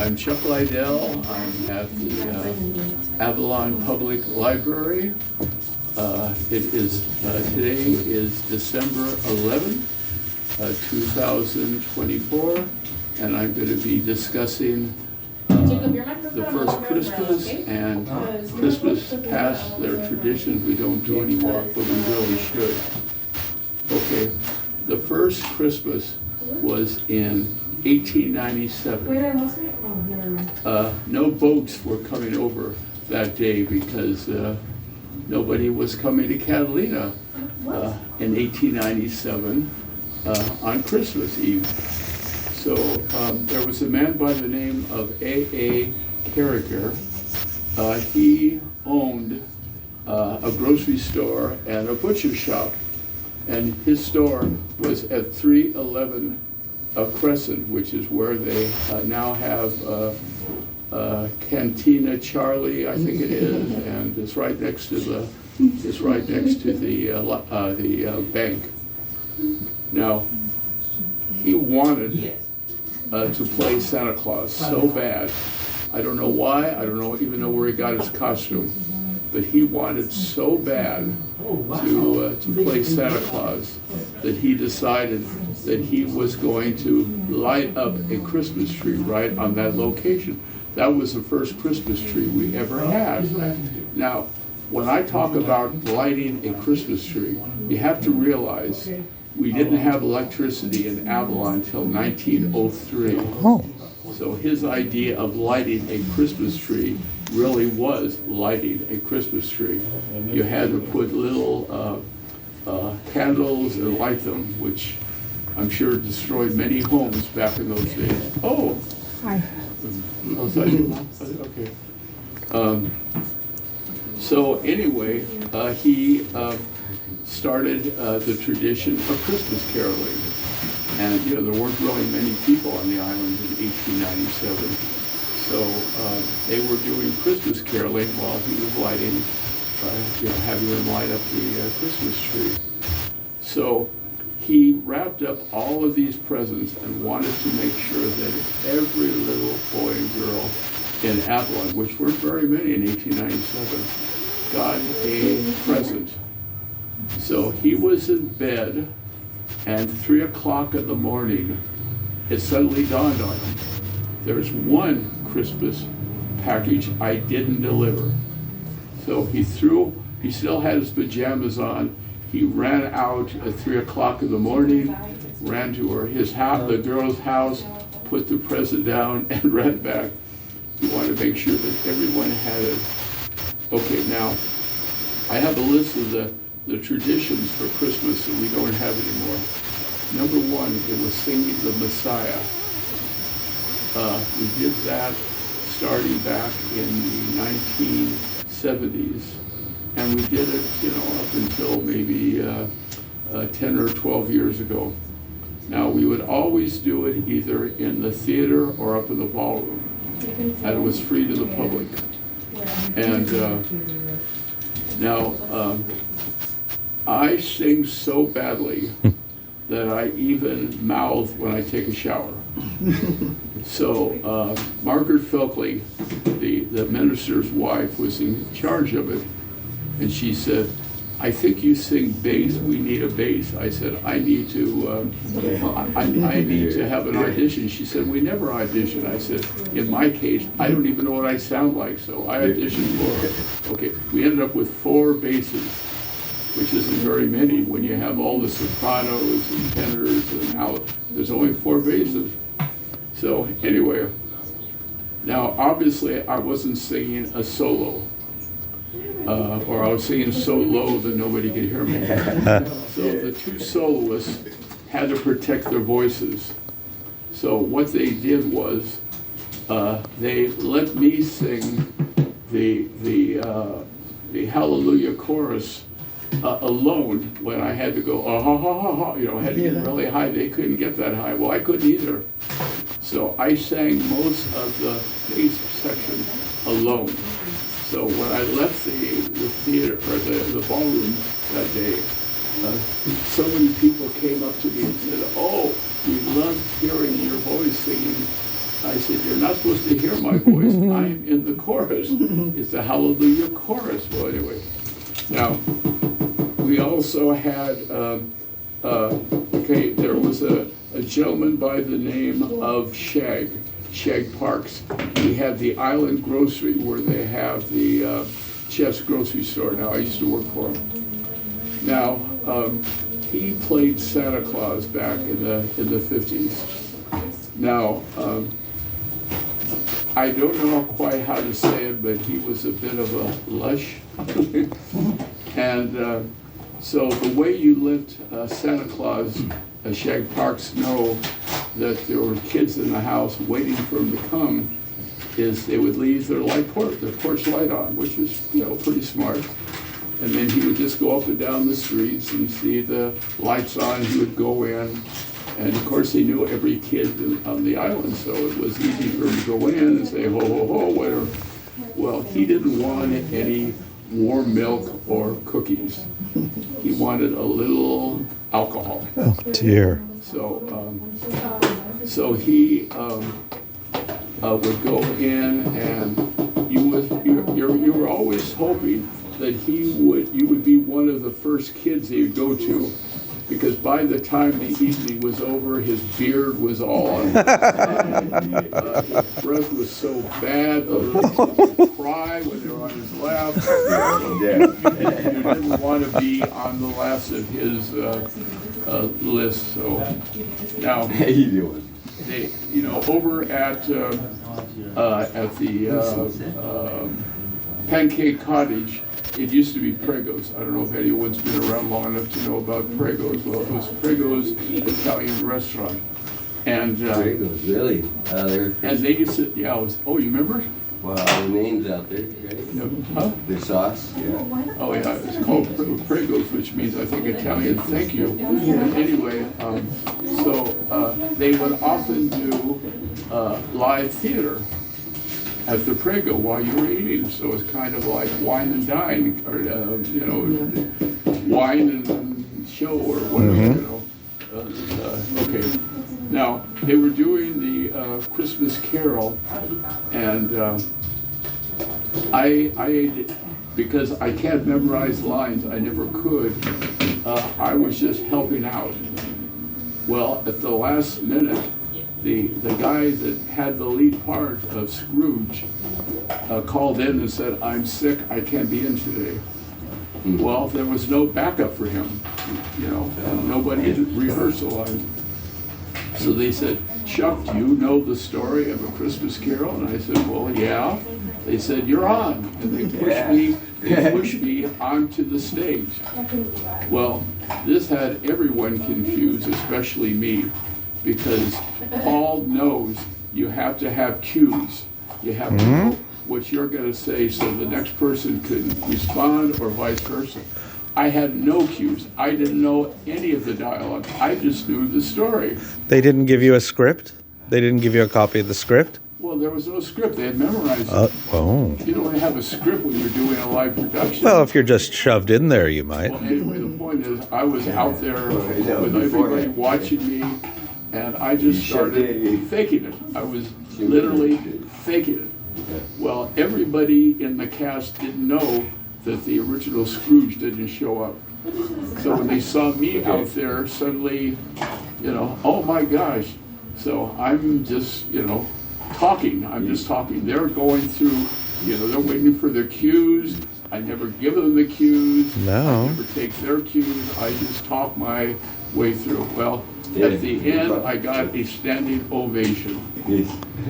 I'm Chuck Liddell. I'm at the Avalon Public Library. Today is December 11th, 2024, and I'm going to be discussing the first Christmas and Christmas past. Their traditions we don't do anymore, but we really should. Okay, the first Christmas was in 1897. No boats were coming over that day because nobody was coming to Catalina in 1897 on Christmas Eve. So there was a man by the name of A.A. Carriger. He owned a grocery store and a butcher shop, and his store was at 311 Crescent, which is where they now have Cantina Charlie, I think it is, and it's right next to the bank. Now, he wanted to play Santa Claus so bad. I don't know why. I don't even know where he got his costume, but he wanted so bad to play Santa Claus that he decided that he was going to light up a Christmas tree right on that location. That was the first Christmas tree we ever had. Now, when I talk about lighting a Christmas tree, you have to realize we didn't have electricity in Avalon until 1903. So his idea of lighting a Christmas tree really was lighting a Christmas tree. You had to put little candles and light them, which I'm sure destroyed many homes back in those days. Oh! Hi. Okay. So anyway, he started the tradition of Christmas caroling. And there weren't really many people on the island in 1897. So they were doing Christmas caroling while he was lighting, having them light up the Christmas tree. So he wrapped up all of these presents and wanted to make sure that every little boy and girl in Avalon, which weren't very many in 1897, got a present. So he was in bed, and 3 o'clock in the morning, it suddenly dawned on him, there's one Christmas package I didn't deliver. So he still had his pajamas on. He ran out at 3 o'clock in the morning, ran to his house, the girl's house, put the present down, and ran back. He wanted to make sure that everyone had it. Okay, now, I have a list of the traditions for Christmas that we don't have anymore. Number one, it was singing the Messiah. We did that starting back in the 1970s, and we did it, up until maybe 10 or 12 years ago. Now, we would always do it either in the theater or up in the ballroom, and it was free to the public. And now, I sing so badly that I even mouth when I take a shower. So Margaret Filkley, the minister's wife, was in charge of it, and she said, I think you sing bass, we need a bass. I said, I need to have an audition. She said, we never audition. I said, in my case, I don't even know what I sound like, so I auditioned for her. Okay, we ended up with 4 basses, which isn't very many when you have all the sopranos and tenors and there's only 4 basses. So anyway, now obviously I wasn't singing a solo. Or I was singing so low that nobody could hear me. So the 2 soloists had to protect their voices. So what they did was they let me sing the Hallelujah chorus alone when I had to go, ha ha ha ha, I had to get really high. They couldn't get that high. Well, I couldn't either. So I sang most of the bass section alone. So when I left the theater, or the ballroom that day, so many people came up to me and said, oh, we loved hearing your voice singing I said, you're not supposed to hear my voice. I'm in the chorus. It's a hallelujah chorus. Well, anyway. Now, we also had, there was a gentleman by the name of Shag Parks. He had the Island Grocery where they have the Chef's Grocery Store. Now, I used to work for him. Now, he played Santa Claus back in the 50s. Now, I don't know quite how to say it, but he was a bit of a lush. And so the way you let Santa Claus, Shag Parks, know that there were kids in the house waiting for him to come is they would leave their porch light on, which is, pretty smart. And then he would just go up and down the streets and see the lights on. He would go in. And of course, he knew every kid on the island, so it was easy for him to go in and say, ho, ho, ho, whatever. Well, he didn't want any warm milk or cookies. He wanted a little alcohol. Oh, dear. So he would go in, and you were always hoping that you would be one of the first kids he would go to. Because by the time the evening was over, his beard was all on. His breath was so bad, the little kids would cry when they were on his lap. You didn't want to be on the last of his list. So now, they, over at the Pancake Cottage. It used to be Prego's. I don't know if anyone's been around long enough to know about Prego's. Well, it was Prego's Italian restaurant. And Prego's, really? And they used to, oh, you remember? Well, the name's out there, right? Huh? The sauce, yeah. Oh, yeah, it's called Prego's, which means, I think, Italian thank you. Anyway, so they would often do live theater at the Prego while you were eating, so it's kind of like wine and dine, or wine and show or whatever. Okay. Now they were doing the Christmas Carol, and I because I can't memorize lines, I never could. I was just helping out. Well, at the last minute, the guy that had the lead part of Scrooge called in and said, "I'm sick, I can't be in today." Well, there was no backup for him, and nobody at rehearsal line. So they said, "Chuck, do you know the story of A Christmas Carol?" And I said, "Well, yeah." They said, "You're on," and they pushed me onto the stage. Well, this had everyone confused, especially me, because Paul knows you have to have cues. You have to know what you're going to say so the next person can respond, or vice versa. I had no cues. I didn't know any of the dialogue. I just knew the story. They didn't give you a script? They didn't give you a copy of the script? Well, there was no script. They had memorized it. Oh. You don't have a script when you're doing a live production. Well, if you're just shoved in there, you might. Well, anyway, the point is, I was out there with everybody watching me, and I just started faking it. I was literally faking it. Well, everybody in the cast didn't know that the original Scrooge didn't show up. So when they saw me out there, suddenly, oh my gosh. So I'm just, talking. I'm just talking. They're going through, they're waiting for their cues. I never give them the cues. No. I never take their cues. I just talk my way through. Well, at the end, I got a standing ovation. Yes.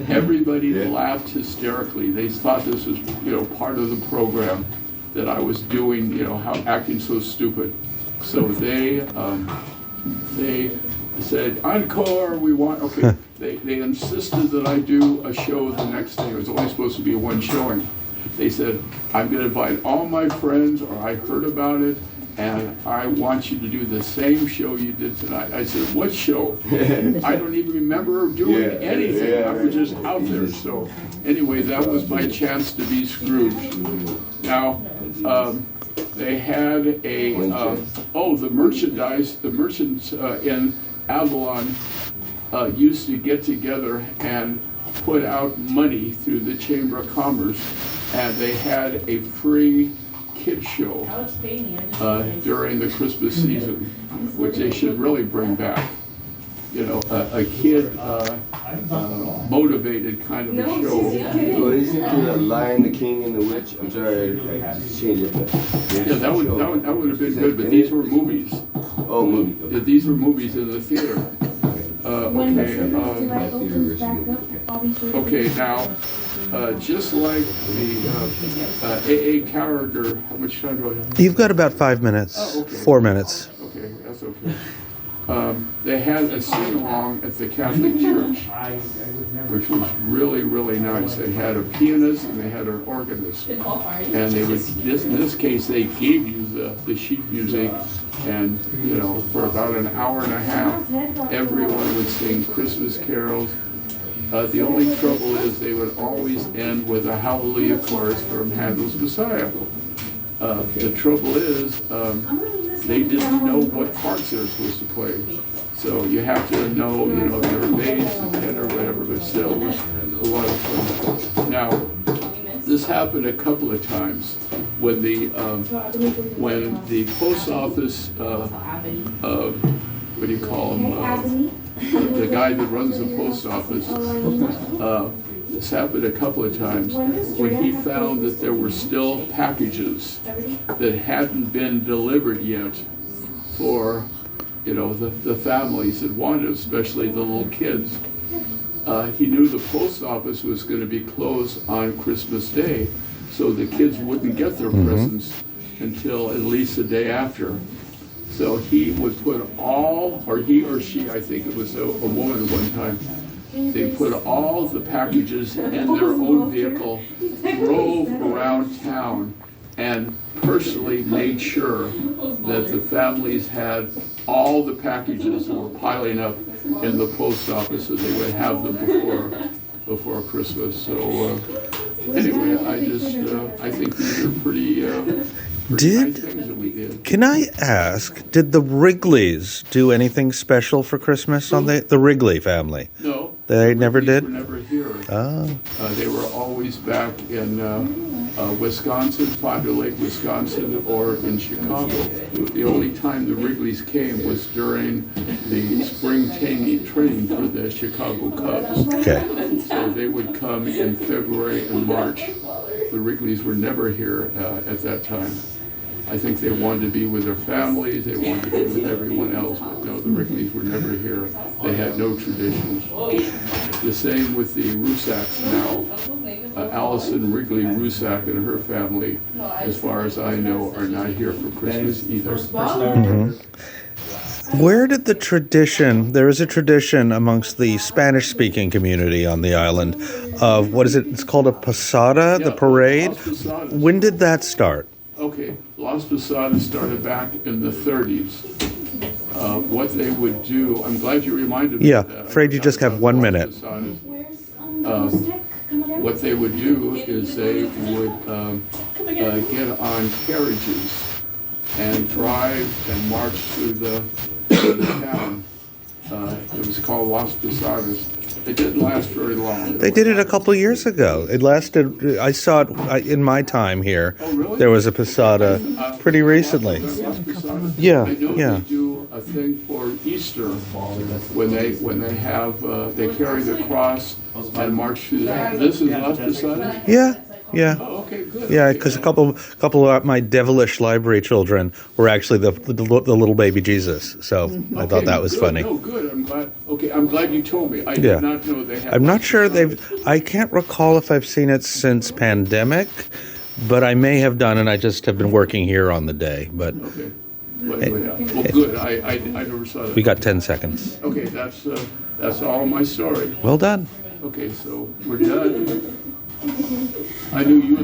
Everybody laughed hysterically. They thought this was, part of the program that I was doing, how acting so stupid. So they said, "Encore, we want," okay. They insisted that I do a show the next day. It was only supposed to be one showing. They said, "I'm going to invite all my friends, or I heard about it, and I want you to do the same show you did tonight." I said, "What show?" I don't even remember doing anything. I was just out there. So anyway, that was my chance to be Scrooge. Now, they had the merchants in Avalon used to get together and put out money through the Chamber of Commerce, and they had a free kid show during the Christmas season, which they should really bring back. You know, a kid motivated kind of a show. Oh, isn't it the Lion, the King, and the Witch? I'm sorry, I just changed it. Yeah, that would have been good, but these were movies. Oh, movie. Yeah, these were movies in the theater. Okay, now, just like the AA character, how much time do I have? You've got about 5 minutes, Oh, okay. 4 minutes. Okay, that's okay. They had a sing-along at the Catholic Church, which was really, really nice. They had a pianist and they had an organist. And they would, in this case, they gave you the sheet music, and, you know, for about an hour and a half, everyone would sing Christmas carols. The only trouble is they would always end with a Hallelujah chorus from Handel's Messiah. The trouble is, they didn't know what parts they were supposed to play. So you have to know, you know, if you're a bass, a tenor, whatever, but still, it was a lot of fun. Now, this happened a couple of times when the post office, what do you call him, the guy that runs the post office, this happened a couple of times when he found that there were still packages that hadn't been delivered yet for, you know, the families that wanted, especially the little kids. He knew the post office was going to be closed on Christmas Day, so the kids wouldn't get their presents until at least the day after. So he would put all, or he or she, I think it was a woman at one time, they put all the packages in their own vehicle, drove around town, and personally made sure that the families had all the packages that were piling up in the post office, so they would have them before Christmas. So anyway, I think these are pretty nice things that we did. Can I ask, did the Wrigleys do anything special for Christmas on the Wrigley family? No. They never did? They were never here. Oh. They were always back in Wisconsin, Fond du Lake, Wisconsin, or in Chicago. The only time the Wrigleys came was during the spring training for the Chicago Cubs. Okay. So they would come in February and March. The Wrigleys were never here at that time. I think they wanted to be with their families, they wanted to be with everyone else, but no, the Wrigleys were never here. They had no traditions. The same with the Rusacks now. Allison Wrigley Rusack and her family, as far as I know, are not here for Christmas either. Where did the tradition, there is a tradition amongst the Spanish-speaking community on the island of, what is it, it's called a posada, the parade? Las Posadas. When did that start? Okay, Las Posadas started back in the 30s. What they would do, I'm glad you reminded me Yeah, of that. afraid you just have 1 minute. What they would do is they would get on carriages and drive and march through the town. It was called Las Posadas. It didn't last very long. They did it a couple years ago. It lasted, I saw it in my time here. Oh, really? There was a posada pretty recently. Las Posadas? Yeah, I know yeah. they do a thing for Easter when they have they carry the cross and march through that. This is Las Posadas? Yeah, yeah. Oh, okay, good. Yeah, because a couple of my devilish library children were actually the little baby Jesus. So I thought that was good. funny. No, good. I'm glad. Okay, I'm glad you told me. I Yeah. did not know they had. I'm not Las sure Posadas. I can't recall if I've seen it since pandemic, but I may have done, and I just have been working here on the day. But Okay. Well, good. I never saw that. we got 10 seconds. Okay, that's all my story. Well done. Okay, so we're done. I knew you.